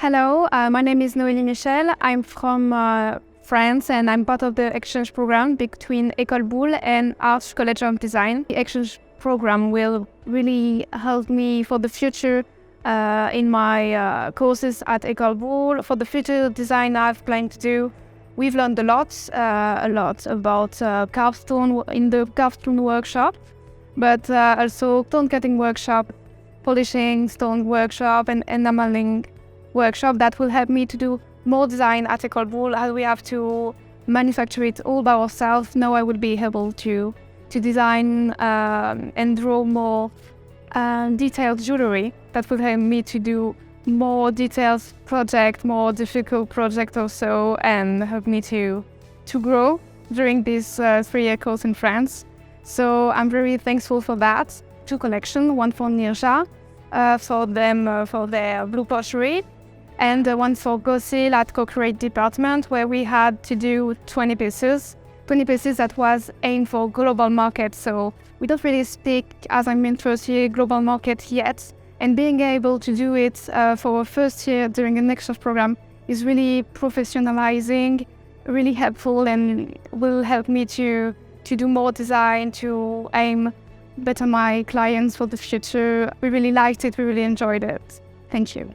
Hello, my name is Noëlle Michel. I'm from France and I'm part of the exchange program between École Bulle and Arts College of Design. The exchange program will really help me for the future in my courses at École Bulle. For the future design I've planned to do, we've learned a lot about carved stone in the carved stone workshop, but also stone cutting workshop, polishing stone workshop and enameling workshop that will help me to do more design at École Bulle, as we have to manufacture it all by ourselves. Now I will be able to design and draw more detailed jewelry that will help me to do more detailed project, more difficult project also, and help me to grow during this 3-year course in France. So I'm very thankful for that. 2 collections, one for Neerja, for them for their blue pocherie, and one for Gossel at Cochrane department, where we had to do 20 pieces that was aimed for global market. So we don't really speak, as I'm in first year, global market yet. And being able to do it for first year during an exchange program is really professionalizing, really helpful, and will help me to do more design, to aim better my clients for the future. We really liked it, we really enjoyed it. Thank you.